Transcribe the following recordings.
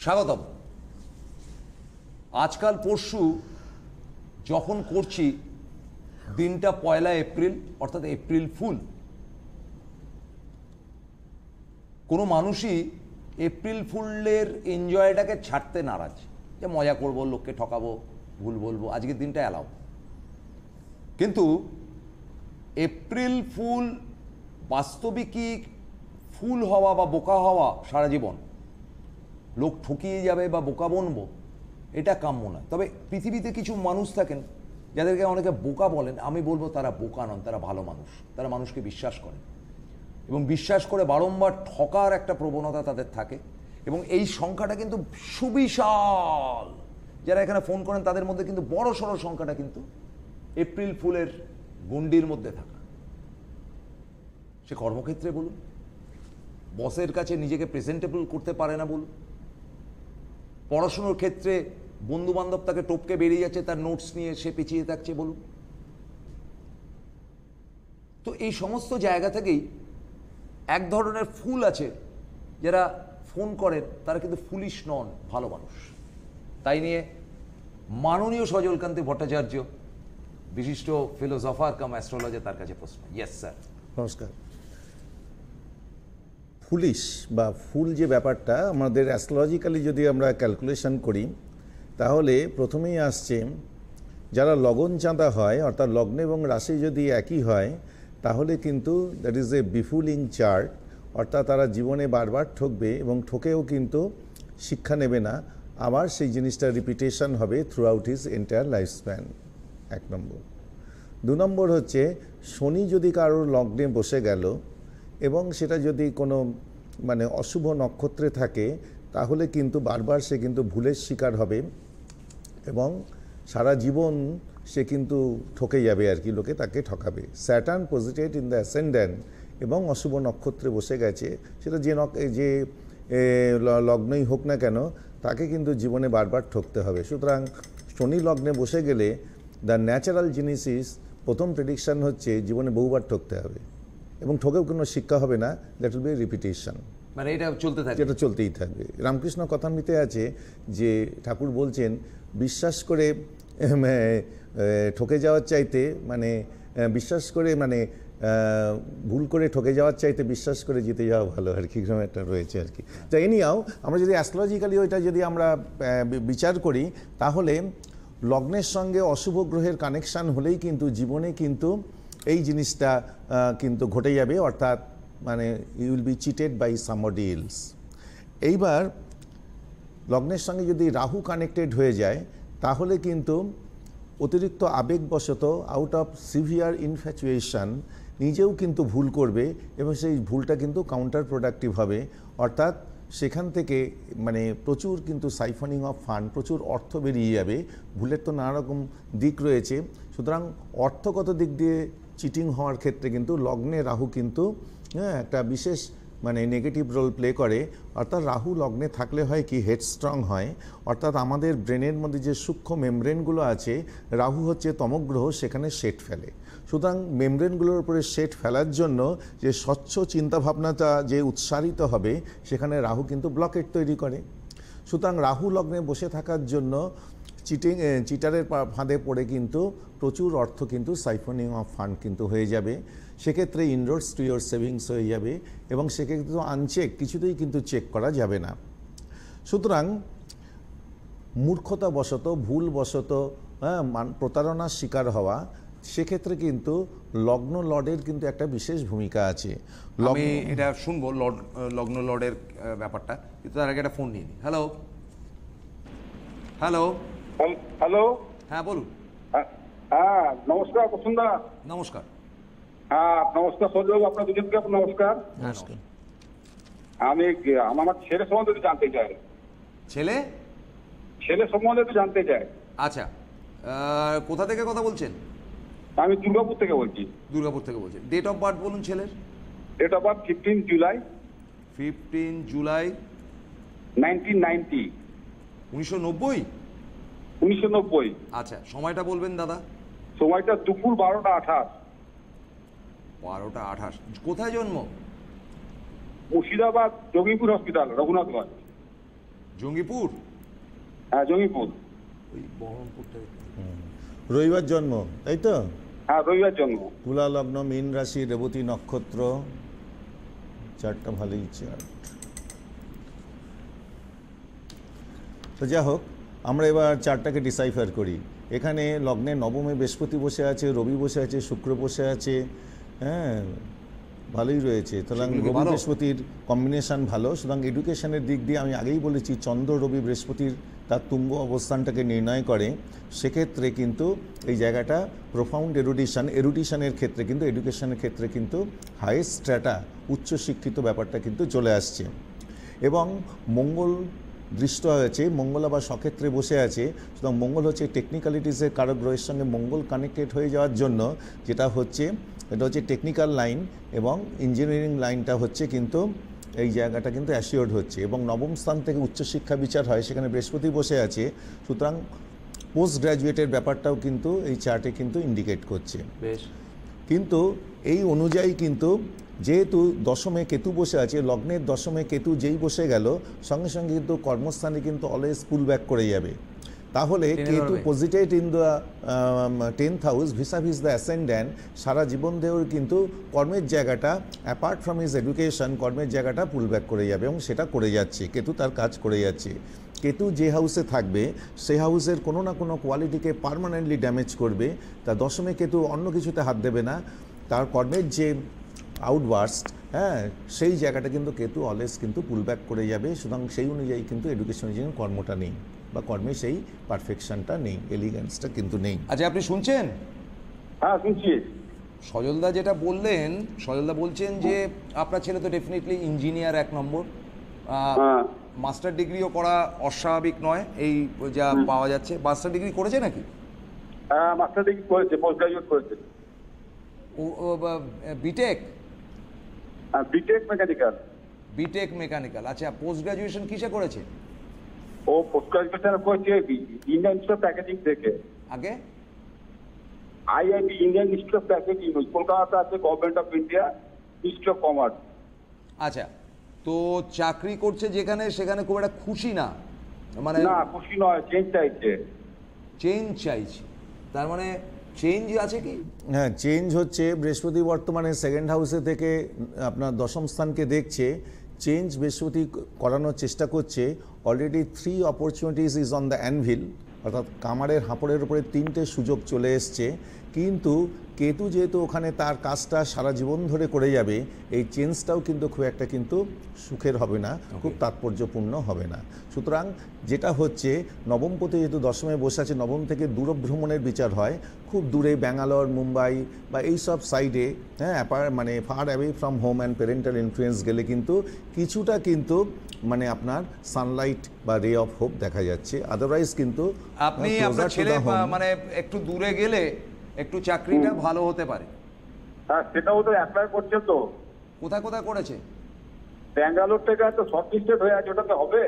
স্বাগতম। আজকাল পরশু যখন করছি দিনটা 1 এপ্রিল, অর্থাৎ এপ্রিল ফুল। কোনো মানুষই এপ্রিল ফুলের এনজয়টাকে ছাড়তে নারাজ, যে মজা করব, লোককে ঠকাবো, ভুল বলবো, আজকের দিনটা অ্যালাউ। কিন্তু এপ্রিল ফুল বাস্তবিকই ফুল হওয়া বা বোকা হওয়া সারা জীবন, লোক ঠকিয়ে যাবে বা বোকা বনবো, এটা কাম্য নয়। তবে পৃথিবীতে কিছু মানুষ থাকেন যাদেরকে অনেকে বোকা বলেন, আমি বলবো তারা বোকা নন, তারা ভালো মানুষ। তারা মানুষকে বিশ্বাস করেন এবং বিশ্বাস করে বারংবার ঠকার একটা প্রবণতা তাদের থাকে, এবং এই সংখ্যাটা কিন্তু সুবিশাল। যারা এখানে ফোন করেন তাদের মধ্যে কিন্তু বড় সড়ো সংখ্যাটা কিন্তু এপ্রিল ফুলের গণ্ডির মধ্যে থাকা। সে কর্মক্ষেত্রে বলুন, বসের কাছে নিজেকে প্রেজেন্টেবল করতে পারে না বলুন, পড়াশুনোর ক্ষেত্রে বন্ধু বান্ধব তাকে টপকে বেরিয়ে যাচ্ছে, তার নোটস নিয়ে সে পিছিয়ে থাকছে বলুন। তো এই সমস্ত জায়গা থেকেই এক ধরনের ফুল আছে যারা ফোন করেন, তারা কিন্তু ফুলিশ নন, ভালো মানুষ। তাই নিয়ে মাননীয় সজলকান্তি ভট্টাচার্য, বিশিষ্ট ফিলোসফার কাম অ্যাস্ট্রোলজার, তার কাছে প্রশ্ন। Yes sir. নমস্কার। ফুলিশ বা ফুল যে ব্যাপারটা, আমাদের অ্যাস্ট্রোলজিক্যালি যদি আমরা ক্যালকুলেশন করি তাহলে প্রথমেই আসছে যারা লগন চাঁদা হয়, অর্থাৎ লগ্ন এবং রাশি যদি একই হয়, তাহলে কিন্তু দ্যাট ইজ এ বিফুলিং চার্ট। অর্থাৎ তারা জীবনে বারবার ঠকবে এবং ঠকেও কিন্তু শিক্ষা নেবে না, আবার সেই জিনিসটা রিপিটেশন হবে through out his entire life span. 1 নম্বর। 2 নম্বর হচ্ছে শনি যদি কারোর লগ্নে বসে গেল এবং সেটা যদি কোনো অশুভ নক্ষত্রে থাকে, তাহলে কিন্তু বারবার সে কিন্তু ভুলের শিকার হবে এবং সারা জীবন সে কিন্তু ঠকে যাবে আর কি, লোকে তাকে ঠকাবে। স্যাটার্ন পজিটেড ইন দ্য অ্যাসেন্ডেন্ট এবং অশুভ নক্ষত্রে বসে গেছে, সেটা যে লগ্নই হোক না কেন, তাকে কিন্তু জীবনে বারবার ঠকতে হবে। সুতরাং শনি লগ্নে বসে গেলে দ্য ন্যাচারাল জিনিস ইজ, প্রথম প্রেডিকশান হচ্ছে জীবনে বহুবার ঠকতে হবে এবং ঠকেও কোনো শিক্ষা হবে না, দ্যাট উইল বি রিপিটেশন, মানে এটা চলতে থাকে, এটা চলতেই থাকবে। রামকৃষ্ণ কথামৃতে আছে যে ঠাকুর বলছেন, বিশ্বাস করে ঠকে যাওয়ার চাইতে বিশ্বাস করে ভুল করে ঠকে যাওয়ার চাইতে বিশ্বাস করে জিতে যাওয়া ভালো আর কি, এরকম একটা রয়েছে আর কি। তো এনিহাও আমরা যদি অ্যাস্ট্রোলজিক্যালি ওইটা যদি আমরা বিচার করি, তাহলে লগ্নের সঙ্গে অশুভ গ্রহের কানেকশান হলেই কিন্তু জীবনে কিন্তু এই জিনিসটা কিন্তু ঘটে যাবে, অর্থাৎ you will be cheated by somebody else. এইবার লগ্নের সঙ্গে যদি রাহু কানেক্টেড হয়ে যায়, তাহলে কিন্তু অতিরিক্ত আবেগবশত, আউট অফ সিভিয়ার ইনফ্যাচুয়েশন, নিজেও কিন্তু ভুল করবে এবং সেই ভুলটা কিন্তু কাউন্টার প্রোডাক্টিভ হবে। অর্থাৎ সেখান থেকে প্রচুর কিন্তু সাইফনিং অফ ফান্ড, প্রচুর অর্থ বেরিয়ে যাবে। ভুলের তো নানা রকম দিক রয়েছে, সুতরাং অর্থগত দিক দিয়ে চিটিং হওয়ার ক্ষেত্রে কিন্তু লগ্নে রাহু কিন্তু একটা বিশেষ নেগেটিভ রোল প্লে করে। অর্থাৎ রাহু লগ্নে থাকলে হয় কি, হেডস্ট্রং হয়, অর্থাৎ আমাদের ব্রেনের মধ্যে যে সূক্ষ্ম মেমব্রেনগুলো আছে, রাহু হচ্ছে তমগ্রহ, সেখানে শেড ফেলে। সুতরাং মেমব্রেনগুলোর উপরে শেড ফেলার জন্য যে স্বচ্ছ চিন্তাভাবনাটা যে উৎসারিত হবে, সেখানে রাহু কিন্তু ব্লকেট তৈরি করে। সুতরাং রাহু লগ্নে বসে থাকার জন্য চিটারের ফাঁদে পড়ে কিন্তু প্রচুর অর্থ কিন্তু সাইফনিং অফ ফান্ড কিন্তু হয়ে যাবে। সেক্ষেত্রে ইনরোডস টু ইয়োর সেভিংস হয়ে যাবে এবং সেক্ষেত্রে তো আনচেক কিছুতেই কিন্তু চেক করা যাবে না। সুতরাং মূর্খতাবশত, ভুলবশত প্রতারণার শিকার হওয়া, সেক্ষেত্রে কিন্তু লগ্ন লর্ডের কিন্তু একটা বিশেষ ভূমিকা আছে। আমি এটা শুনবো লগ্ন লর্ডের ব্যাপারটা, কিন্তু তার আগে একটা ফোন নিয়ে নিই। হ্যালো হ্যালো হ্যালো, হ্যাঁ বলুন। হ্যাঁ নমস্কার প্রসন্নদা। নমস্কার। হ্যাঁ নমস্কার সজল, আপনার দুজনকে নমস্কার। নমস্কার। আমি আমার ছেলে সম্বন্ধে একটু জানতে চাই। ছেলে সম্বন্ধে একটু জানতে চাই। আচ্ছা, কোথা থেকে কথা বলছেন? আমি দুর্গাপুর থেকে বলছি। দুর্গাপুর থেকে বলছেন। ডেট অফ বার্থ বলুন ছেলের। Date of birth 15 July 1990। 1990? 1990। আচ্ছা, সময়টা বলবেন দাদা। সময়টা দুপুর 12টা 28। 12টা 28। কোথায় জন্ম? মুর্শিদাবাদ জঙ্গিপুর হসপিটাল, রঘুনাথগঞ্জ। জঙ্গিপুর, হ্যাঁ জঙ্গিপুর। ওই বহরমপুরটা। রবিবার জন্ম, তাই তো? হ্যাঁ রবিবার জন্ম। তুলা লগ্ন, মীন রাশি, রেবতী নক্ষত্র। চারটা ভালোই চার্ট। তো যা হোক, আমরা এবার চারটাকে ডিসাইফার করি। এখানে লগ্নে নবমে বৃহস্পতি বসে আছে, রবি বসে আছে, শুক্র বসে আছে। হ্যাঁ, ভালোই রয়েছে। সুতরাং সেগুলো কি রবি ভালো? বৃহস্পতির কম্বিনেশন ভালো। সুতরাং এডুকেশনের দিক দিয়ে আমি আগেই বলেছি, চন্দ্র রবি বৃহস্পতির তার তুঙ্গ অবস্থানটাকে নির্ণয় করে। সেক্ষেত্রে কিন্তু এই জায়গাটা প্রোফাউন্ড এরুডিশনের ক্ষেত্রে কিন্তু, এডুকেশনের ক্ষেত্রে কিন্তু হাইয়েস্ট স্ট্র্যাটা, উচ্চশিক্ষিত ব্যাপারটা কিন্তু চলে আসছে। এবং মঙ্গল দৃষ্ট হয়েছে, মঙ্গল আবার সক্ষেত্রে বসে আছে। সুতরাং মঙ্গল হচ্ছে টেকনিক্যালিটিসের কারক গ্রহের সঙ্গে মঙ্গল কানেক্টেড হয়ে যাওয়ার জন্য যেটা হচ্ছে, এটা হচ্ছে টেকনিক্যাল লাইন এবং ইঞ্জিনিয়ারিং লাইনটা হচ্ছে কিন্তু এই জায়গাটা কিন্তু অ্যাসিওর্ড হচ্ছে। এবং নবম স্থান থেকে উচ্চশিক্ষা বিচার হয়, সেখানে বৃহস্পতি বসে আছে। সুতরাং পোস্ট গ্র্যাজুয়েটের ব্যাপারটাও কিন্তু এই চার্টে কিন্তু ইন্ডিকেট করছে। বেশ। কিন্তু এই অনুযায়ী কিন্তু যেহেতু দশমে কেতু বসে আছে, লগ্নের দশমে কেতু যেই বসে গেল, সঙ্গে সঙ্গে কিন্তু কর্মস্থানে কিন্তু অলওয়েজ পুল ব্যাক করে যাবে। তাহলে Ketu posited in the 10th house vis-a-vis the ascendant, সারা জীবন ধরেও কিন্তু কর্মের জায়গাটা, অ্যাপার্ট ফ্রম হিজ এডুকেশন, কর্মের জায়গাটা পুল ব্যাক করে যাবে এবং সেটা করে যাচ্ছে। কেতু তার কাজ করে যাচ্ছে। কেতু যে হাউসে থাকবে সেই হাউসের কোনো না কোনো কোয়ালিটিকে পার্মানেন্টলি ড্যামেজ করবে। তা দশমে কেতু অন্য কিছুতে হাত দেবে না, তার কর্মের যে আউটবার্স্ট, হ্যাঁ, সেই জায়গাটা কিন্তু কেতু অলওয়েজ কিন্তু পুল ব্যাক করে যাবে। সুতরাং সেই অনুযায়ী কিন্তু এডুকেশনের জন্য কর্মটা নেই, বা কর্মে সেই পারফেকশনটা নেই, এলিগেন্সটা কিন্তু নেই। আচ্ছা, আপনি শুনছেন? হ্যাঁ শুনছি। সজলদা যেটা বললেন, সজলদা বলছেন যে আপনার ছেলে তো ডেফিনেটলি ইঞ্জিনিয়ার 1 নম্বর, হ্যাঁ মাস্টার ডিগ্রিও করা অস্বাভাবিক নয় এই যা পাওয়া যাচ্ছে। মাস্টার ডিগ্রি করেছে নাকি? হ্যাঁ মাস্টার ডিগ্রি করেছে, পোস্ট গ্রাজুয়েট করেছে। ও BTech? BTech mechanical. BTech mechanical. আচ্ছা, পোস্ট গ্রাজুয়েশন কিসে করেছে? ও পোস্ট গ্রাজুয়েশন করেছে ইন্ডিয়ান ইনস্টিটিউট অফ প্যাকেজিং থেকে। আগে IIT Indian Institute of Packaging, Kolkata আছে, Government of India, Institute of Commerce. আচ্ছা, তো চাকরি করছে যেখানে, সেখানে খুব একটা খুশি না, মানে না খুশি নয়, চেঞ্জ চাইছে। চেঞ্জ চাইছে, তার মানে চেঞ্জ আছে কি? হ্যাঁ, চেঞ্জ হচ্ছে। বৃহস্পতি বর্তমানে সেকেন্ড হাউসে থেকে আপনার দশম স্থানকে দেখছে। চেঞ্জ বৃহস্পতি করানোর চেষ্টা করছে। Already 3 opportunities is on the anvil, অর্থাৎ কামারের হাঁপড়ের উপরে 3টে সুযোগ চলে এসছে। কিন্তু কেতু যেহেতু ওখানে তার কাজটা সারা জীবন ধরে করে যাবে, এই চেঞ্জটাও কিন্তু খুব একটা কিন্তু সুখের হবে না, খুব তাৎপর্যপূর্ণ হবে না। সুতরাং যেটা হচ্ছে, নবমপতি যেহেতু দশমে বসে আছে, নবম থেকে দূরভ্রমণের বিচার হয়। খুব দূরে ব্যাঙ্গালোর, মুম্বাই বা এইসব সাইডে, হ্যাঁ, মানে far away from home and parental influence গেলে কিন্তু কিছুটা কিন্তু মানে আপনার সানলাইট বা রে অফ হোপ দেখা যাচ্ছে। আদারওয়াইজ কিন্তু আপনি আপনার ছেলে মানে একটু দূরে গেলে একটু চাকরিটা ভালো হতে পারে। হ্যাঁ সেটাও তো অ্যাপ্লাই করছে তো। কোথায় কোথায় করেছে? ব্যাঙ্গালোর থেকে তো শর্ট লিস্টেড হয়ে আছে, ওটাতে হবে।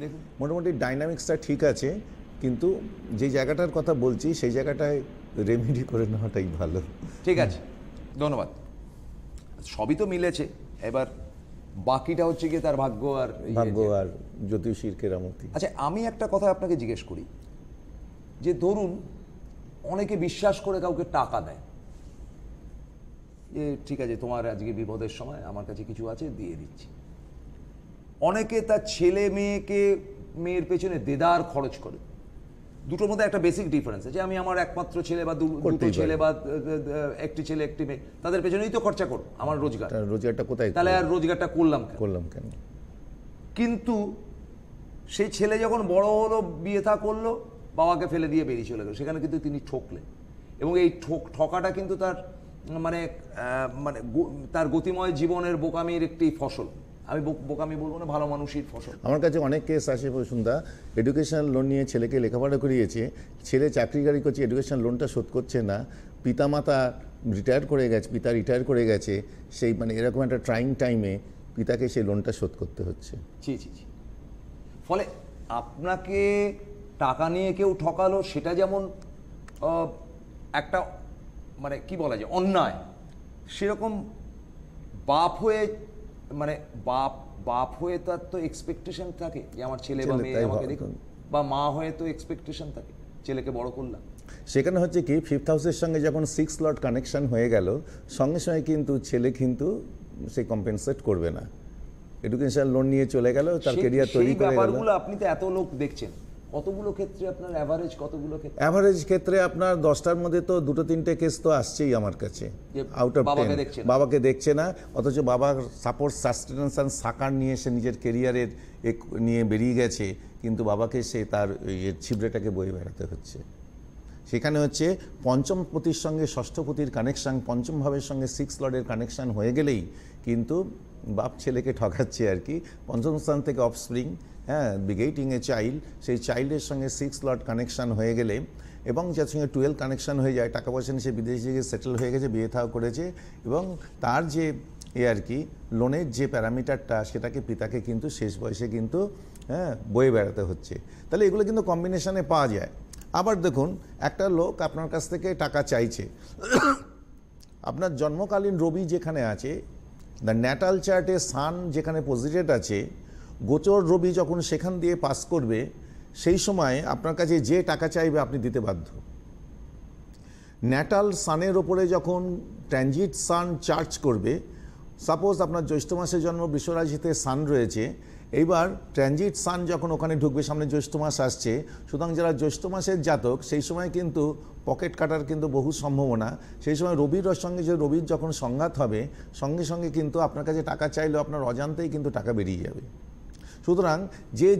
দেখুন, মোটামুটি ডাইনামিক্সটা ঠিক আছে, কিন্তু যে জায়গাটার কথা বলছি সেই জায়গাটায় রেমেডি করে নেওয়াটাই ভালো। ঠিক আছে, ধন্যবাদ। সবই তো মিলেছে, এবার বাকিটা হচ্ছে গিয়ে তার ভাগ্য আর ভাগ্য আর জ্যোতিষীর কেরামতি। আচ্ছা, আমি একটা কথা আপনাকে জিজ্ঞেস করি, যে ধরুন অনেকে বিশ্বাস করে কাউকে টাকা দেয়, যে ঠিক আছে তোমার আজকে বিপদের সময় আমার কাছে কিছু আছে দিয়ে দিচ্ছি। অনেকে তার ছেলে মেয়ের পেছনে দেদার খরচ করে। দুটোর মধ্যে একটা বেসিক ডিফারেন্স আছে। আমি আমার একমাত্র ছেলে বা দুটো ছেলে বা একটি ছেলে একটি মেয়ে, তাদের পেছনেই তো খরচা করো, আমার রোজগারটা কোথায়, তাহলে আর রোজগারটা করলাম কেন? কিন্তু সেই ছেলে যখন বড় হলো, বিয়ে থা করলো, বাবাকে ফেলে দিয়ে বেরিয়ে চলে গেল, সেখানে কিন্তু তিনি ঠকলেন। এবং এই ঠকাটা কিন্তু তার মানে তার গতিময় জীবনের বোকামির একটি ফসল। আমি বোকামি বলবো না, ভালো মানুষের ফসল। আমার কাছে অনেক কেস আসে বসুন্ধা, এডুকেশন লোন নিয়ে ছেলেকে লেখাপড়া করিয়েছে, ছেলে চাকরি করছে, এডুকেশন লোনটা শোধ করছে না, পিতামাতা রিটায়ার করে গেছে, পিতা রিটায়ার করে গেছে, সেই মানে এরকম একটা ট্রাইং টাইমে পিতাকে সেই লোনটা শোধ করতে হচ্ছে। জি। ফলে আপনাকে টাকা নিয়ে কেউ ঠকালো, সেটা যেমন একটা মানে কি বলা যায় অন্যায়, সেরকম বাপ হয়ে মানে বাপ হয়ে তার তো এক্সপেকটেশন থাকে যে আমার ছেলে বা ছেলে মেয়ে তাই আমাকে ভাবে। দেখুন, বা মা হয়ে তো এক্সপেকটেশন থাকে ছেলেকে বড় করলাম। সেখানে হচ্ছে কি ফিফথ হাউসের সঙ্গে যখন 6 স্লট কানেকশন হয়ে গেল, সঙ্গে সঙ্গে কিন্তু ছেলে কিন্তু সে কম্পেনসেট করবে না, এডুকেশন লোন নিয়ে চলে গেল, তার কেরিয়ার তৈরি করে গেল। ব্যাপারগুলো আপনি তো এত লোক দেখছেন, কতগুলো ক্ষেত্রে আপনার অ্যাভারেজ, কতগুলো ক্ষেত্রে অ্যাভারেজ ক্ষেত্রে আপনার 10টার মধ্যে তো 2-3টে কেস তো আসছেই আমার কাছে, যে আউট অফ বাবাকে 10 দেখছে না। বাবাকে দেখছে না, অথচ বাবার সাপোর্ট সাস্টেনেন্স অ্যান্ড সাকার নিয়ে সে নিজের কেরিয়ারের নিয়ে বেরিয়ে গেছে, কিন্তু বাবাকে সে তার ছিবড়েটাকে বয়ে বেড়াতে হচ্ছে। সেখানে হচ্ছে পঞ্চম পতির সঙ্গে ষষ্ঠ পতির কানেকশান, পঞ্চম ভাবের সঙ্গে 6 লর্ডের কানেকশান হয়ে গেলেই কিন্তু বাপ ছেলেকে ঠকাচ্ছে আর কি। পঞ্চম স্থান থেকে অফস্প্রিং, হ্যাঁ, বিগেটিং এ চাইল্ড, সেই চাইল্ডের সঙ্গে 6 লর্ড কানেকশান হয়ে গেলে এবং যার সঙ্গে 12 কানেকশান হয়ে যায়, টাকা পয়সা নিয়ে সে বিদেশে গিয়ে সেটেল হয়ে গেছে, বিয়ে থাও করেছে, এবং তার যে আর কি লোনের যে প্যারামিটারটা সেটাকে পিতাকে কিন্তু শেষ বয়সে কিন্তু বয়ে বেড়াতে হচ্ছে। তাহলে এগুলো কিন্তু কম্বিনেশনে পাওয়া যায়। আবার দেখুন, একটা লোক আপনার কাছ থেকে টাকা চাইছে, আপনার জন্মকালীন রবি যেখানে আছে, দ্য ন্যাটাল চার্টে সান যেখানে পজিটেড আছে, গোচর রবি যখন সেখান দিয়ে পাস করবে, সেই সময় আপনার কাছে যে টাকা চাইবে আপনি দিতে বাধ্য। ন্যাটাল সানের ওপরে যখন ট্রানজিট সান চার্জ করবে, সাপোজ আপনার জ্যৈষ্ঠ মাসে জন্ম, বৃষরাশিতে সান রয়েছে, এইবার ট্রানজিট সান যখন ওখানে ঢুকবে, সামনে জ্যৈষ্ঠ মাস আসছে, সুতরাং যারা জ্যৈষ্ঠ মাসের জাতক সেই সময় কিন্তু পকেট কাটার কিন্তু বহু সম্ভাবনা। সেই সময় রবির সঙ্গে যে রবির যখন সংঘাত হবে, সঙ্গে সঙ্গে কিন্তু আপনার কাছে টাকা চাইলেও আপনার অজান্তেই কিন্তু টাকা বেরিয়ে যাবে। সুতরাং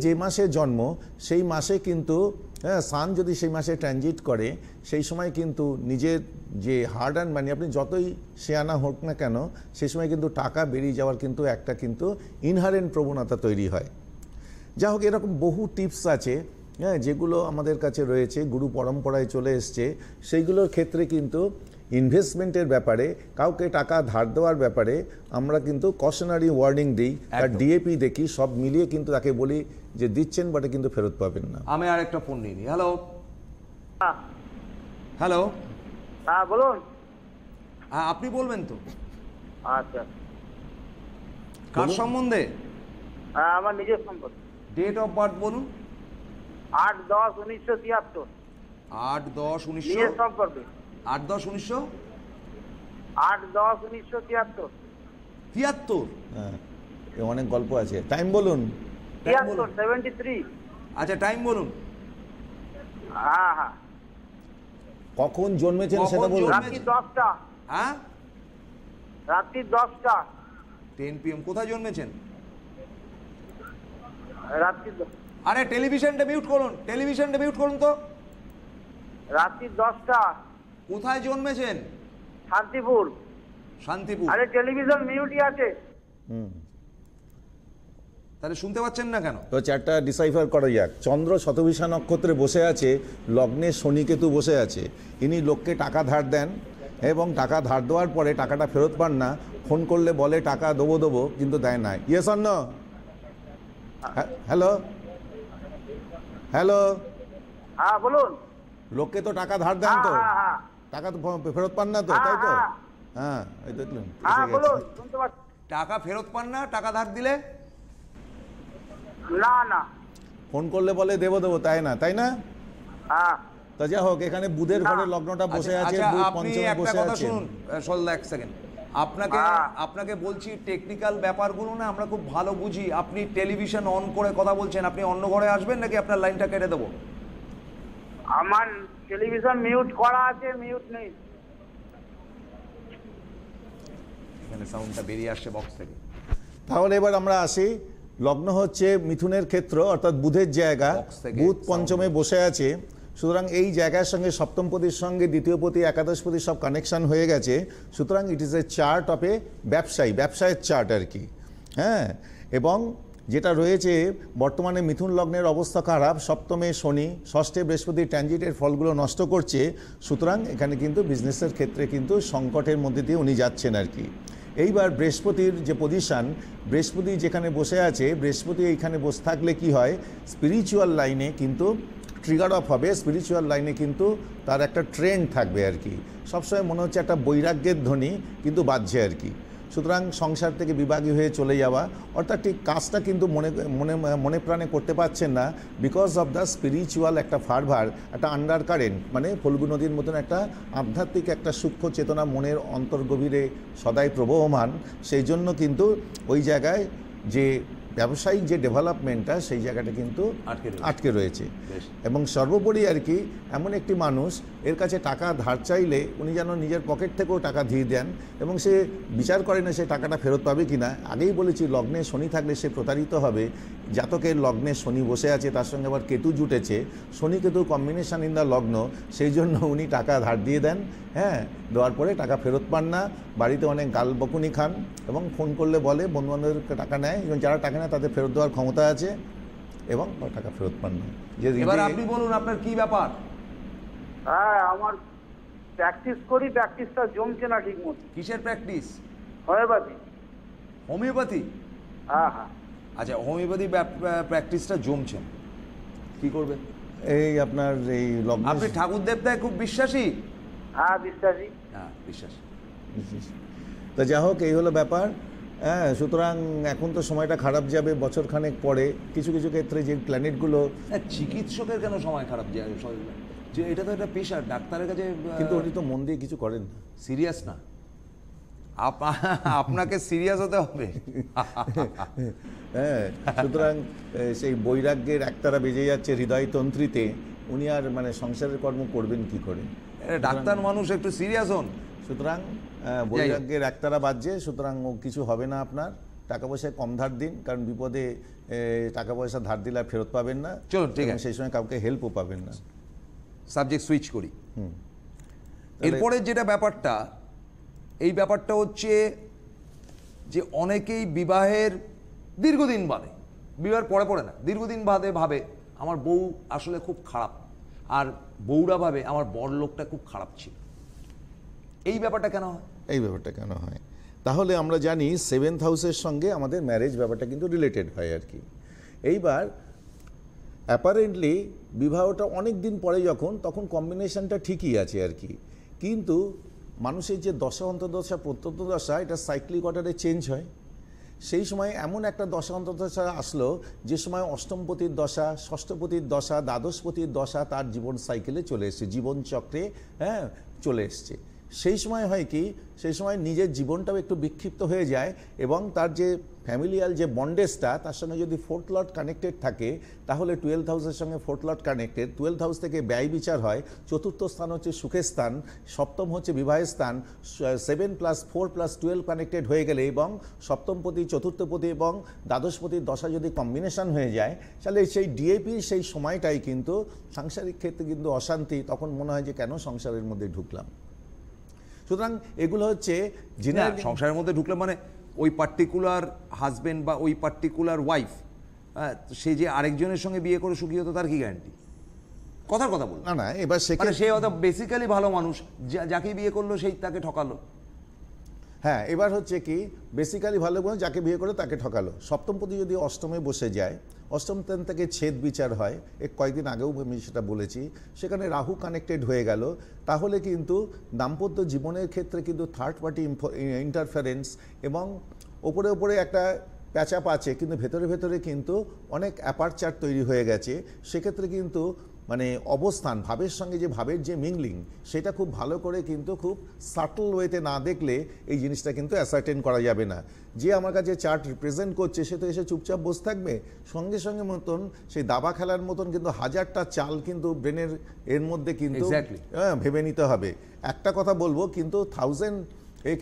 যে মাসে জন্ম সেই মাসে কিন্তু সান যদি সেই মাসে ট্রানজিট করে, সেই সময় কিন্তু নিজের যে হার্ড অ্যান্ড মানি, আপনি যতই শেয়ানা হোক না কেন, সেই সময় কিন্তু টাকা বেরিয়ে যাওয়ার কিন্তু একটা কিন্তু ইনহারেন্ট প্রবণতা তৈরি হয়। যা হোক, এরকম বহু টিপস আছে যেগুলো আমাদের কাছে রয়েছে, গুরু পরম্পরায় চলে এসছে। সেইগুলোর ক্ষেত্রে কিন্তু ইনভেস্টমেন্টের ব্যাপারে, কাউকে টাকা ধার দেওয়ার ব্যাপারে আমরা কিন্তু কশনারি ওয়ার্নিং দিই, তার ডিএপি দেখি, সব মিলিয়ে কিন্তু তাকে বলি যে দিচ্ছেন বাটে কিন্তু ফেরত পাবেন না। আমি আর একটা ফোন নিই। হ্যালো হ্যালো, হ্যাঁ বলুন। হ্যাঁ আপনি বলবেন তো। আচ্ছা, কার সম্বন্ধে? হ্যাঁ আমার নিজের সম্পর্কে। ডেট অফ বার্থ বলুন। 8-10-1973। 8-10-1900। নিজের সম্পর্কে 8-10-1900। 8-10-1973। 73। হ্যাঁ, অনেক গল্প আছে। টাইম বলুন। 73। আচ্ছা টাইম বলুন। হ্যাঁ হ্যাঁ। কখন জন্মেছেন সেটা বলুন। রাত্রি 10টা। হ্যাঁ, রাত্রি 10টা। 10 PM। কোথায় জন্মেছেন? রাত্রি আরে টেলিভিশনটা মিউট করুন, টেলিভিশনটা মিউট করুন তো। রাত্রি 10টা। কোথায় জন্মেছেন? শান্তিপুর। শান্তিপুর। আরে টেলিভিশন মিউটই আছে। তাহলে শুনতে পাচ্ছেন না কেন? তো চারটা ডিসাইফার করা যাক। চন্দ্র শতভিষা নক্ষত্রে বসে আছে, লগ্নে শনিকেতু বসে আছে। ইনি লোককে টাকা ধার দেন এবং টাকা ধার দেওয়ার পরে টাকাটা ফেরত পান না। ফোন করলে বলে টাকা দেবো কিন্তু দেয় না। Yes or no? Hello hello, হ্যাঁ বলুন। লোককে তো টাকা ধার দেন তো, হ্যাঁ হ্যাঁ টাকা তো ফেরত পান না তো, তাই তো? হ্যাঁ, এই দেখলেন, হ্যাঁ বলুন, শুনতে পাচ্ছি। টাকা ফেরত পান না, টাকা ধার দিলে? না না। ফোন করলে বলে দেবো তাই না, তাই না? হ্যাঁ। তা যা হোক, এখানে বুধের ঘরে লগ্নটা বসে আছে, আচ্ছা বুধ আপনি পঞ্চমে একটা বসে কথা আছে। শুনুন সল্লা, এক সেকেন্ড। আপনাকে বলছি, টেকনিক্যাল ব্যাপারগুলো না আমরা খুব ভালো বুঝি। আপনি টেলিভিশন অন করে কথা বলছেন, আপনি অন্য ঘরে আসবেন নাকি আপনার লাইনটা কেটে দেবো? আমার টেলিভিশন মিউট করা আছে, মিউট নেই। এখানে সাউন্ডটা বেরিয়ে আসছে বক্স থেকে। তাহলে এবার আমরা আসি। লগ্ন হচ্ছে মিথুনের ক্ষেত্র, অর্থাৎ বুধের জায়গা। বুধ পঞ্চমে বসে আছে, সুতরাং এই জায়গার সঙ্গে সপ্তমপতির সঙ্গে দ্বিতীয়পতি, একাদশপতি সব কানেকশন হয়ে গেছে। সুতরাং it is a chart of a ব্যবসায়ের চার্ট আর কি। হ্যাঁ, এবং যেটা রয়েছে বর্তমানে মিথুন লগ্নের অবস্থা খারাপ, সপ্তমে শনি, ষষ্ঠে বৃহস্পতি ট্রানজিটের ফলগুলো নষ্ট করছে। সুতরাং এখানে কিন্তু বিজনেসের ক্ষেত্রে কিন্তু সংকটের মধ্যে দিয়ে উনি যাচ্ছেন আর কি। এইবার বৃহস্পতির যে পজিশান, বৃহস্পতি যেখানে বসে আছে, বৃহস্পতি এইখানে বসে থাকলে কি হয়, স্পিরিচুয়াল লাইনে কিন্তু ট্রিগার অফ হবে, স্পিরিচুয়াল লাইনে কিন্তু তার একটা ট্রেন্ড থাকবে আর কি। সবসময় মনে হচ্ছে একটা বৈরাগ্যের ধ্বনি কিন্তু বাজছে আর কি। সুতরাং সংসার থেকে বিভাগী হয়ে চলে যাওয়া, অর্থাৎ ঠিক কাজটা কিন্তু মনে মনে মনে প্রাণে করতে পারছেন না, বিকজ অফ দ্য স্পিরিচুয়াল একটা ফারভার, একটা আন্ডার কারেন্ট, মানে ফল্গু নদীর মতন একটা আধ্যাত্মিক একটা সূক্ষ্ম চেতনা মনের অন্তর্গভীরে সদাই প্রবহমান। সেই জন্য কিন্তু ওই জায়গায় যে ব্যবসায়িক যে ডেভেলপমেন্টটা সেই জায়গাটা কিন্তু আটকে রয়েছে। এবং সর্বোপরি আর কি এমন একটি মানুষ, এর কাছে টাকা ধার চাইলে উনি যেন নিজের পকেট থেকেও টাকা দিয়ে দেন এবং সে বিচার করে না সে টাকাটা ফেরত পাবে কি না। আগেই বলেছি লগ্নে শনি থাকলে সে প্রতারিত হবে। জাতকের লগ্নে শনি বসে আছে, তার সঙ্গে আবার কেতু জুটেছে, শনি কেতু কম্বিনেশন ইন দ্য লগ্ন, সেই জন্য উনি টাকা ধার দিয়ে দেন, হ্যাঁ, দেওয়ার পরে টাকা ফেরত পান না, বাড়িতে অনেক গাল বকুনি খান এবং ফোন করলে বলে বন্ধুবান্ধবদেরকে টাকা নেয়, এবং যারা টাকা নেয় তাদের ফেরত দেওয়ার ক্ষমতা আছে এবং টাকা ফেরত পান না। এবার আপনি বলুন আপনার কি ব্যাপার? হ্যাঁ, আমার প্র্যাকটিস করি, প্র্যাকটিসটা জমছে না ঠিক মতো। কিসের প্র্যাকটিস? হোমিওপ্যাথি। হোমিওপ্যাথি? হ্যাঁ হ্যাঁ। আচ্ছা, হোমিওপ্যাথি প্র্যাকটিসটা জমছে, কি করবে? এই আপনার এই লগ্ন, আপনি ঠাকুর দেবতায় খুব বিশ্বাসী? হ্যাঁ বিশ্বাসী। হ্যাঁ বিশ্বাসী। তো যা হোক, এই হলো ব্যাপার। হ্যাঁ, সুতরাং এখন তো সময়টা খারাপ যাবে, বছর খানেক পরে কিছু কিছু ক্ষেত্রে যে প্ল্যানেটগুলো, চিকিৎসকের কেন সময় খারাপ যায়? যে এটা তো একটা পেশা, ডাক্তারের কাছে। কিন্তু উনি তো মন দিয়ে কিছু করেন, সিরিয়াস না, আপনাকে সিরিয়াস হতে হবে। হ্যাঁ, সুতরাং সেই বৈরাগ্যের একতারা বেজে যাচ্ছে হৃদয়তন্ত্রীতে, উনি আর মানে সংসারের কর্ম করবেন কি করে? ডাক্তার মানুষ, একটু সিরিয়াস হন। সুতরাং বৈরাগ্যের একতারা বাজছে, সুতরাং ও কিছু হবে না আপনার। টাকা পয়সায় কম ধার দিন, কারণ বিপদে টাকা পয়সা ধার দিলে আর ফেরত পাবেন না। চলুন, ঠিক আছে, সেই সময় কাউকে হেল্পও পাবেন না। সাবজেক্ট সুইচ করি। এরপরে যেটা ব্যাপারটা, এই ব্যাপারটা হচ্ছে যে অনেকেই বিবাহের দীর্ঘদিন বাদে, বিবাহের পরে পরে না, দীর্ঘদিন বাদে ভাবে আমার বউ আসলে খুব খারাপ, আর বউরা ভাবে আমার বড় লোকটা খুব খারাপ ছিল। এই ব্যাপারটা কেন হয়? এই ব্যাপারটা কেন হয়? তাহলে আমরা জানি 7th হাউসের সঙ্গে আমাদের ম্যারেজ ব্যাপারটা কিন্তু রিলেটেড হয় আর কি। এইবার অ্যাপারেন্টলি বিবাহটা অনেক দিন পরে যখন, তখন কম্বিনেশনটা ঠিকই আছে আর কি, কিন্তু মানুষের যে দশা অন্তর্দশা প্রত্যন্তদশা, এটা সাইক্লিক অর্ডারে চেঞ্জ হয়। সেই সময় এমন একটা দশা অন্তর্দশা আসলো যে সময় অষ্টমপতির দশা, ষষ্ঠপতির দশা, দ্বাদশপতির দশা তার জীবন সাইকেলে চলে এসছে, জীবনচক্রে, হ্যাঁ, চলে এসছে। সেই সময় হয় কি, সেই সময় নিজের জীবনটাও একটু বিক্ষিপ্ত হয়ে যায় এবং তার যে ফ্যামিলিয়াল যে বন্ডেজটা, তার সঙ্গে যদি 4th লর্ড কানেক্টেড থাকে, তাহলে 12th হাউসের সঙ্গে 4th Lord connected, 12th house থেকে ব্যয় বিচার হয়, 4র্থ স্থান হচ্ছে সুখের স্থান, 7ম হচ্ছে বিবাহের স্থান, 7+4+12 কানেক্টেড হয়ে গেলে এবং সপ্তমপতি, চতুর্থপতি এবং দ্বাদশপতির দশা যদি কম্বিনেশন হয়ে যায়, তাহলে সেই ডিএপির সেই সময়টাই কিন্তু সাংসারিক ক্ষেত্রে কিন্তু অশান্তি, তখন মনে হয় যে কেন সংসারের মধ্যে ঢুকলাম। সুতরাং এগুলো হচ্ছে সংসারের মধ্যে ঢুকলে মানে ওই পার্টিকুলার হাজবেন্ড বা ওই পার্টিকুলার ওয়াইফ, সে যে আরেকজনের সঙ্গে বিয়ে করে সুখী হতো, তার কি গ্যারান্টি? কথার কথা বল না, এবার সে হয়তো বেসিক্যালি ভালো মানুষ, যাকে বিয়ে করলো সেই তাকে ঠকালো। হ্যাঁ, এবার হচ্ছে কি, বেসিক্যালি ভালো মানুষ যাকে বিয়ে করে তাকে ঠকালো। সপ্তমপতি যদি অষ্টমে বসে যায়, অষ্টম স্থান থেকে ছেদ বিচার হয়, কয়েকদিন আগেও আমি সেটা বলেছি, সেখানে রাহু কানেক্টেড হয়ে গেল, তাহলে কিন্তু দাম্পত্য জীবনের ক্ষেত্রে কিন্তু থার্ড পার্টি ইন্টারফারেন্স এবং ওপরে ওপরে একটা প্যাচাপ আছে, কিন্তু ভেতরে ভেতরে কিন্তু অনেক অ্যাপারচার তৈরি হয়ে গেছে। সেক্ষেত্রে কিন্তু মানে অবস্থান, ভাবের সঙ্গে যে ভাবের যে মিংলিং, সেটা খুব ভালো করে কিন্তু খুব সাটল ওয়েতে না দেখলে এই জিনিসটা কিন্তু অ্যাসার্টেন করা যাবে না। যে আমার কাছে চার্ট রিপ্রেজেন্ট করছে সে তো এসে চুপচাপ বসে থাকবে, সঙ্গে সঙ্গে মতন সেই দাবা খেলার মতন কিন্তু হাজারটা চাল কিন্তু ব্রেনের এর মধ্যে কিন্তু ভেবে নিতে হবে। একটা কথা বলবো, কিন্তু 1000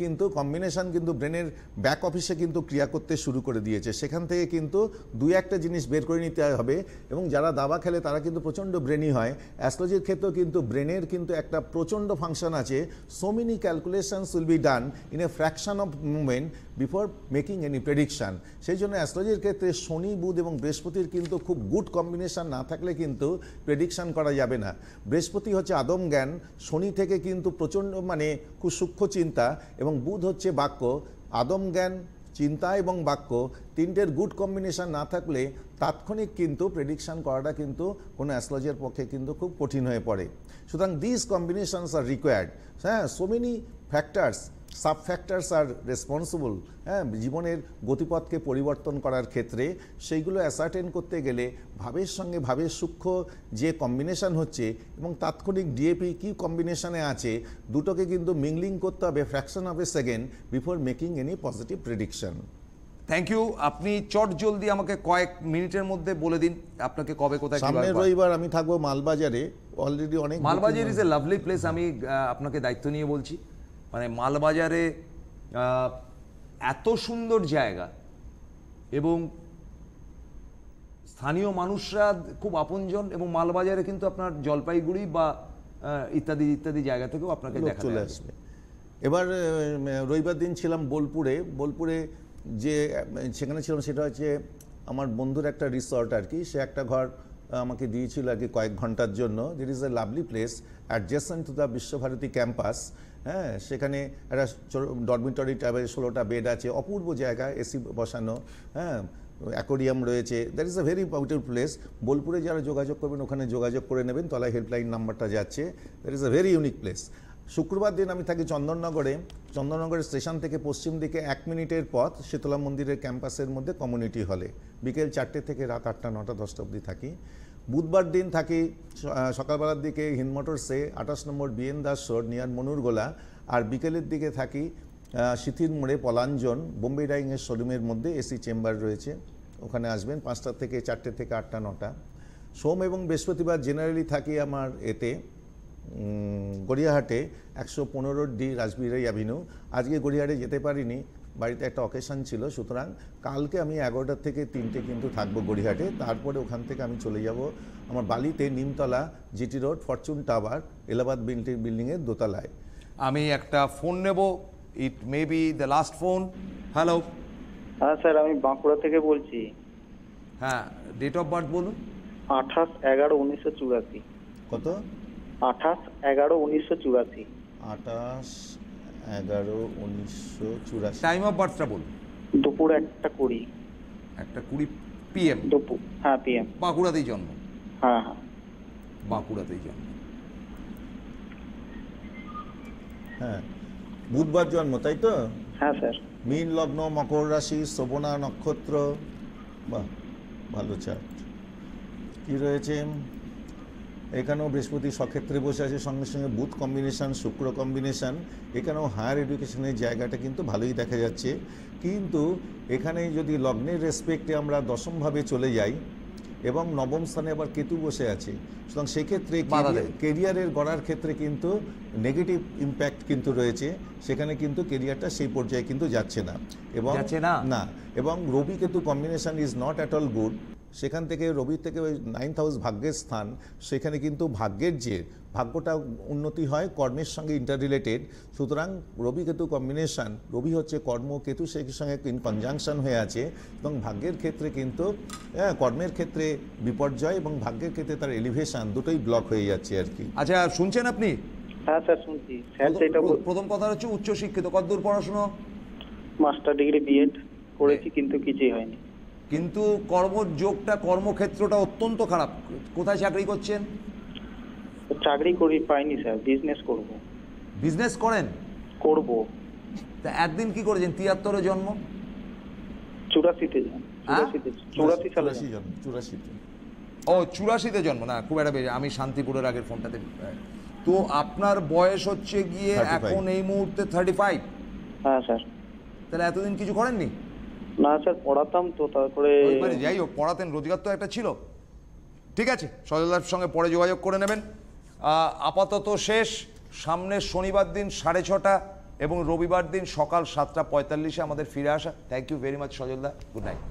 কিন্তু কম্বিনেশন কিন্তু ব্রেনের ব্যাক অফিসে কিন্তু ক্রিয়া করতে শুরু করে দিয়েছে। সেখান থেকে কিন্তু 2-1টা জিনিস বের করে নিতে হবে। এবং যারা দাবা খেলে তারা কিন্তু প্রচণ্ড ব্রেনই হয়। অ্যাস্ট্রোলজির ক্ষেত্রেও কিন্তু ব্রেনের কিন্তু একটা প্রচণ্ড ফাংশন আছে। So many calculations will be done in a fraction of moment before making any prediction. সেই জন্য অ্যাস্ট্রোলজির ক্ষেত্রে শনি, বুধ এবং বৃহস্পতির কিন্তু খুব গুড কম্বিনেশন না থাকলে কিন্তু প্রেডিকশান করা যাবে না। বৃহস্পতি হচ্ছে আদম জ্ঞান, শনি থেকে কিন্তু প্রচণ্ড মানে খুব সূক্ষ্ম চিন্তা, এবং বুধ হচ্ছে বাক্য। আদম জ্ঞান, চিন্তা এবং বাক্য তিনটের গুড কম্বিনেশন না থাকলে তাৎক্ষণিক কিন্তু প্রেডিকশান করাটা কিন্তু কোনো অ্যাস্ট্রোলজির পক্ষে কিন্তু খুব কঠিন হয়ে পড়ে। সুতরাং দিস কম্বিনেশনস আর রিকোয়ার্ড। হ্যাঁ, so many factors sub factors আর রেসপন্সিবল, হ্যাঁ, জীবনের গতিপথকে পরিবর্তন করার ক্ষেত্রে সেইগুলো অ্যাসার্টেন করতে গেলে ভাবের সঙ্গে ভাবের সূক্ষ্ম যে কম্বিনেশন হচ্ছে এবং তাৎক্ষণিক ডিএপি কি কম্বিনেশনে আছে, দুটোকে কিন্তু মিংলিং করতে হবে fraction of a second before making any positive prediction. Thank you. আপনি চট জলদি আমাকে কয়েক মিনিটের মধ্যে বলে দিন আপনাকে কবে কোথায় সামনের রবিবার আমি থাকবো মালবাজারে। অলরেডি অনেক Malbazar is a lovely place. আমি আপনাকে দায়িত্ব নিয়ে বলছি, মানে মালবাজারে এত সুন্দর জায়গা এবং স্থানীয় মানুষরা খুব আপনজন, এবং মালবাজারে কিন্তু আপনার জলপাইগুড়ি বা ইত্যাদি ইত্যাদি জায়গা থেকেও আপনাকে দেখা চলে আসবে। এবার রবিবার দিন ছিলাম বোলপুরে। বোলপুরে যে সেখানে ছিলাম সেটা হচ্ছে আমার বন্ধুর একটা রিসর্ট আর কি, সে একটা ঘর আমাকে দিয়েছিল আর কি কয়েক ঘন্টার জন্য। This is a lovely place adjacent to the Visva-Bharati campus. হ্যাঁ, সেখানে একটা ডরমিটরি টাইপের 16টা বেড আছে, অপূর্ব জায়গা, এসি বসানো, হ্যাঁ, অ্যাকোরিয়াম রয়েছে। That is a very beautiful place. বোলপুরে যারা যোগাযোগ করবেন ওখানে যোগাযোগ করে নেবেন, তলায় হেল্পলাইন নাম্বারটা যাচ্ছে। That is a very unique place. শুক্রবার দিন আমি থাকি চন্দননগরে। চন্দননগরের স্টেশন থেকে পশ্চিম দিকে 1 মিনিটের পথ শীতলা মন্দিরের ক্যাম্পাসের মধ্যে কমিউনিটি হলে। বিকেল 4টে থেকে রাত 8টা 9টা 10টা অবধি থাকি। বুধবার দিন থাকি সকালবেলার দিকে হিন্দমোটরসে 28 নম্বর বিএন দাস রোড নিয়ার মনুরগোলা, আর বিকেলের দিকে থাকি সিথির মোড়ে পলাঞ্জন বোম্বে ডাইংয়ের শোরুমের মধ্যে এসি চেম্বার রয়েছে, ওখানে আসবেন 5টা থেকে 4টে থেকে 8টা 9টা। সোম এবং বৃহস্পতিবার জেনারেলি থাকি আমার এতে গড়িয়াহাটে 115D রাসবিহারী অ্যাভিনিউ। আজকে গড়িয়াহাটে যেতে পারিনি, বাড়িতে একটা অকেশন ছিল, সুতরাং কালকে আমি 11টা থেকে 3টে কিন্তু থাকবো গড়িয়াহাটে। তারপরে ওখান থেকে আমি চলে যাব আমার বালিতে Nimtala GT road Fortune tower Allahabad বিল্ডিংয়ের দোতলায়। আমি একটা ফোন নেব, it may be the last phone. Hello. হ্যাঁ স্যার, আমি বাঁকুড়া থেকে বলছি। হ্যাঁ, ডেট অফ বার্থ বলুন। 28/11/1984। কত? 28/11/1984। 28/11/1984। টাইম অফ বার্থটা বলুন। দুপুর 1:20। 1:20 PM। দুপুর, হ্যাঁ PM। বাঁকুড়াতেই জন্ম? হ্যাঁ হ্যাঁ, বাঁকুড়াতেই জন্ম। হ্যাঁ, বুধবার জন্ম, তাই তো? হ্যাঁ স্যার। মীন লগ্ন, মকর রাশি, শোভনা নক্ষত্র। বাহ, ভালো চার্ট। কি রয়েছে এখানেও? বৃহস্পতি সক্ষেত্রে বসে আছে, সঙ্গে সঙ্গে বুধ কম্বিনেশন, শুক্র কম্বিনেশন। এখানেও হায়ার এডুকেশনের জায়গাটা কিন্তু ভালোই দেখা যাচ্ছে। কিন্তু এখানে যদি লগ্নের রেসপেক্টে আমরা দশমভাবে চলে যাই এবং নবম স্থানে আবার কেতু বসে আছে, সুতরাং সেক্ষেত্রে কেরিয়ারের গড়ার ক্ষেত্রে কিন্তু নেগেটিভ ইম্প্যাক্ট কিন্তু রয়েছে। সেখানে কিন্তু কেরিয়ারটা সেই পর্যায়ে কিন্তু যাচ্ছে না, এবং না, এবং Ravi Ketu combination is not at all good. সেখান থেকে রবির থেকে ওই 9th হাউস ভাগ্যের স্থান, সেখানে কিন্তু ভাগ্যের যে ভাগ্যটা উন্নতি হয় কর্মের সঙ্গে ইন্টার রিলেটেড। সুতরাং রবি কেতু কম্বিনেশন, রবি হচ্ছে কর্ম, কেতু সেই সঙ্গে ইন কনজাংশন হয়ে আছে, এবং ভাগ্যের ক্ষেত্রে কিন্তু কর্মের ক্ষেত্রে বিপর্যয় এবং ভাগ্যের ক্ষেত্রে তার এলিভেশন দুটোই ব্লক হয়ে যাচ্ছে আর কি। আচ্ছা, শুনছেন আপনি? হ্যাঁ স্যার শুনছি। স্যার সেটা প্রথম কথা হচ্ছে উচ্চশিক্ষিত, কতদূর পড়াশোনা? মাস্টার ডিগ্রি বিএড করেছি, কিন্তু কিছুই হয়নি। কিন্তু কর্মযোগটা, কর্মক্ষেত্রটা অত্যন্ত খারাপ। কোথায় চাকরি করছেন? চাকরি করি, পাইনি স্যার, বিজনেস করব। বিজনেস করেন? করব। তা একদিন কি করেছেন? 73-এ জন্ম? 84-তে জন্ম। 84 সালে জন্ম। 84-তে। ও 84-তে জন্ম। না, খুব একটা বেশি। আমি শান্তিপুরের আগের ফোনটাতে। তো আপনার বয়স হচ্ছে গিয়ে 35 এখন এই মুহূর্তে 35। হ্যাঁ স্যার। তাহলে এতদিন কিছু করেননি? না স্যার, পড়াতাম তো, তারপরে যাই হোক, পড়াতেন, রোজগার তো একটা ছিল। ঠিক আছে, সজলদার সঙ্গে পরে যোগাযোগ করে নেবেন। আপাতত শেষ। সামনের শনিবার দিন 6:30 এবং রবিবার দিন সকাল 7:45 আমাদের ফিরে আসা। থ্যাংক ইউ ভেরি মাচ সজলদা, গুড নাইট।